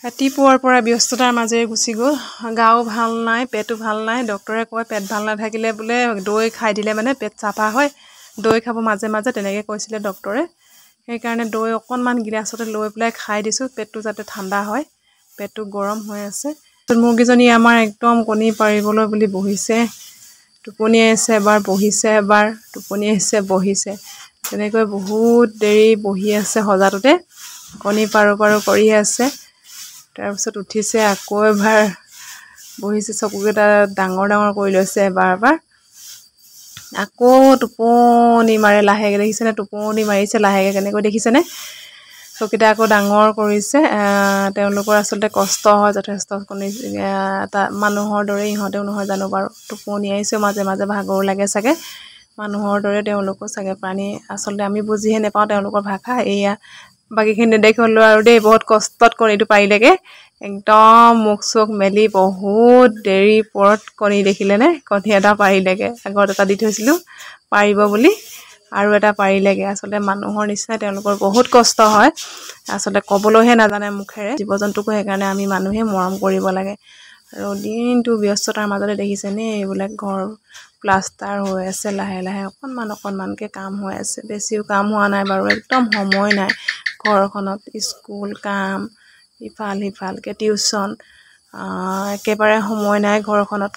ৰাতিপুৱাৰ পৰা ব্যস্ততাৰ মাজেৰে গুচি গ'ল। গাও ভাল নাই, পেটো ভাল নাই। ডক্টৰে কয় পেট ভাল নাথাকিলে বোলে দৈ খাই দিলে মানে পেট চাফা হয়, দৈ খাব মাজে মাজে তেনেকৈ কৈছিলে ডক্টৰে। সেইকাৰণে দৈ অকণমান গিলাচতে লৈ পেলাই খাই দিছোঁ, পেটটো যাতে ঠাণ্ডা হয়। পেটটো গৰম হৈ আছে। মুৰ্গীজনী আমাৰ একদম কণী পাৰিবলৈ বুলি বহিছে, টোপনি আহিছে এবাৰ, বহিছে এবাৰ, টোপনি আহিছে বহিছে, তেনেকৈ বহুত দেৰি বহি আছে সজাটোতে, কণী পাৰো পাৰো কৰি আছে। তাৰপিছত উঠিছে, আকৌ এবাৰ বহিছে, চকুকেইটা ডাঙৰ ডাঙৰ কৰি লৈছে এবাৰ এবাৰ, আকৌ টোপনি মাৰে লাহেকৈ, দেখিছেনে? টোপনি মাৰিছে লাহেকৈ, কেনেকৈ দেখিছেনে? চকুকেইটা আকৌ ডাঙৰ কৰিছে। তেওঁলোকৰ আচলতে কষ্ট হয় যথেষ্ট, কণী মানুহৰ দৰে ইহঁতেও নহয় জানো বাৰু, টোপনি আহিছেও মাজে মাজে, ভাগৰ লাগে চাগে। মানুহৰ দৰে তেওঁলোকো চাগে প্ৰাণী, আচলতে আমি বুজিহে নাপাওঁ তেওঁলোকৰ ভাষা। এয়া বাকীখিনি নেদেখি হ'লেও আৰু দেই, বহুত কষ্টত কণীটো পাৰিলেগে। একদম মুখ চুখ মেলি বহুত দেৰি পৰত কণী দেখিলেনে, কণী এটা পাৰিলেগে। আগত এটা দি থৈছিলোঁ পাৰিব বুলি, আৰু এটা পাৰিলেগে। আচলতে মানুহৰ নিচিনাই তেওঁলোকৰ বহুত কষ্ট হয়, আচলতে ক'বলৈহে নাজানে মুখেৰে। জীৱ জন্তুকো সেইকাৰণে আমি মানুহে মৰম কৰিব লাগে। আৰু দিনটো ব্যস্ততাৰ মাজতে দেখিছেনে, এইবিলাক ঘৰ প্লাষ্টাৰ হৈ আছে, লাহে লাহে অকণমান অকণমানকৈ কাম হৈ আছে, বেছিও কাম হোৱা নাই বাৰু। একদম সময় নাই ঘৰখনত, স্কুল কাম, ইফাল সিফালকৈ টিউচন, একেবাৰে সময় নাই ঘৰখনত।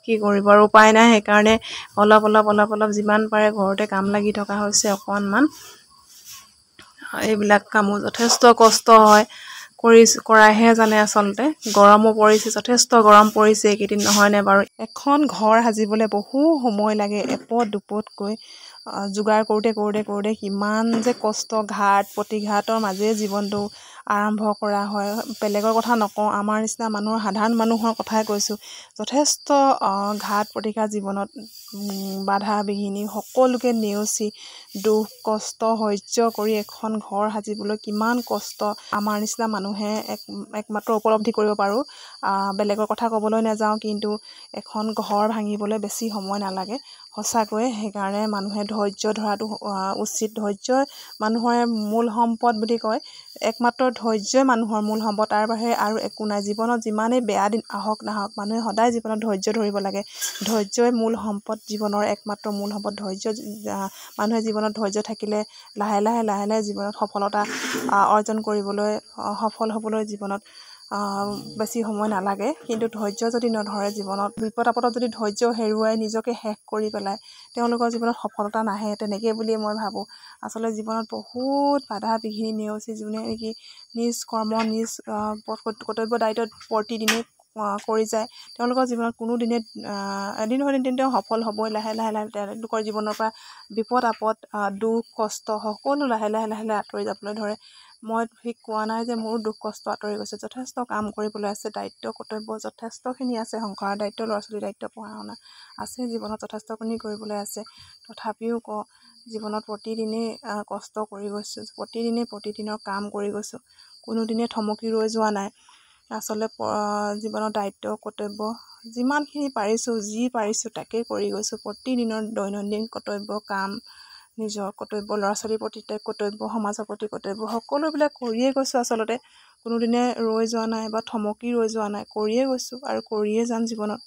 কি কৰিব আৰু, উপায় নাই। সেইকাৰণে অলপ অলপ অলপ অলপ যিমান পাৰে ঘৰতে কাম লাগি থকা হৈছে অকণমান। এইবিলাক কামো যথেষ্ট কষ্ট হয়, কৰাইহে জানে আচলতে। গৰমো পৰিছে, যথেষ্ট গৰম পৰিছে এইকেইদিন, নহয়নে বাৰু? এখন ঘৰ সাজিবলৈ বহু সময় লাগে, এপদ দুপদকৈ যোগাৰ কৰোঁতে কৰোঁতে কৰোঁতে কিমান যে কষ্ট, ঘাট প্ৰতিঘাতৰ মাজেৰে জীৱনটো আৰম্ভ কৰা হয়। বেলেগৰ কথা নকওঁ, আমাৰ নিচিনা মানুহৰ, সাধাৰণ মানুহৰ কথাই কৈছোঁ। যথেষ্ট ঘাট প্ৰতিঘাত জীৱনত, বাধা বিঘিনি সকলোকে নেওচি, দুখ কষ্ট সহ্য কৰি এখন ঘৰ সাজিবলৈ কিমান কষ্ট আমাৰ নিচিনা মানুহে একমাত্ৰ উপলব্ধি কৰিব পাৰোঁ। বেলেগৰ কথা ক'বলৈ নাযাওঁ, কিন্তু এখন ঘৰ ভাঙিবলৈ বেছি সময় নালাগে সঁচাকৈয়ে। সেইকাৰণে মানুহে ধৈৰ্য ধৰাটো উচিত। ধৈৰ্যই মানুহৰ মূল সম্পদ বুলি কয়, একমাত্ৰ ধৈৰ্যই মানুহৰ মূল সম্পদ, তাৰ বাহিৰে আৰু একো নাই। জীৱনত যিমানেই বেয়া দিন আহক নাহক, মানুহে সদায় জীৱনত ধৈৰ্য ধৰিব লাগে। ধৈৰ্যই মূল সম্পদ, জীৱনৰ একমাত্ৰ মূল সম্পদ ধৈৰ্য। মানুহে জীৱনত ধৈৰ্য থাকিলে লাহে লাহে লাহে লাহে জীৱনত সফলতা অৰ্জন কৰিবলৈ, সফল হ'বলৈ জীৱনত বেছি সময় নালাগে। কিন্তু ধৈৰ্য যদি নধৰে, জীৱনত বিপদ আপদত যদি ধৈৰ্য হেৰুৱাই নিজকে শেষ কৰি পেলায়, তেওঁলোকৰ জীৱনত সফলতা নাহে। তেনেকৈ বুলিয়ে মই ভাবোঁ। আচলতে জীৱনত বহুত বাধা বিঘিনি নেওচি যোনে নেকি নিজ কৰ্ম, নিজ কৰ্তব্য দায়িত্বত প্ৰতিদিনেই কৰি যায়, তেওঁলোকৰ জীৱনত কোনো দিনে এদিন নহয় এদিন তেওঁ সফল হ'বই। লাহে লাহে লাহে তেওঁলোকৰ জীৱনৰ পৰা বিপদ আপদ, দুখ কষ্ট সকলো লাহে লাহে লাহে লাহে আঁতৰি যাবলৈ ধৰে। মই ঠিক কোৱা নাই যে মোৰ দুখ কষ্ট আঁতৰি গৈছে, যথেষ্ট কাম কৰিবলৈ আছে, দায়িত্ব কৰ্তব্য যথেষ্টখিনি আছে, সংসাৰৰ দায়িত্ব, ল'ৰা ছোৱালীৰ দায়িত্ব, পঢ়া শুনা আছে, জীৱনত যথেষ্টখিনি কৰিবলৈ আছে। তথাপিও জীৱনত প্ৰতিদিনেই কষ্ট কৰি গৈছোঁ, প্ৰতিদিনৰ কাম কৰি গৈছোঁ, কোনোদিনে থমকি ৰৈ যোৱা নাই। আচলতে জীৱনৰ দায়িত্ব কৰ্তব্য যিমানখিনি পাৰিছোঁ, যি পাৰিছোঁ তাকেই কৰি গৈছোঁ। প্ৰতিদিনৰ দৈনন্দিন কৰ্তব্য, কাম, নিজৰ কৰ্তব্য, ল'ৰা ছোৱালীৰ প্ৰতি কৰ্তব্য, সমাজৰ প্ৰতি কৰ্তব্য, সকলোবিলাক কৰিয়ে গৈছোঁ। আচলতে কোনোদিনে ৰৈ যোৱা নাই বা থমকি ৰৈ যোৱা নাই, কৰিয়ে গৈছোঁ আৰু কৰিয়ে যাম জীৱনত।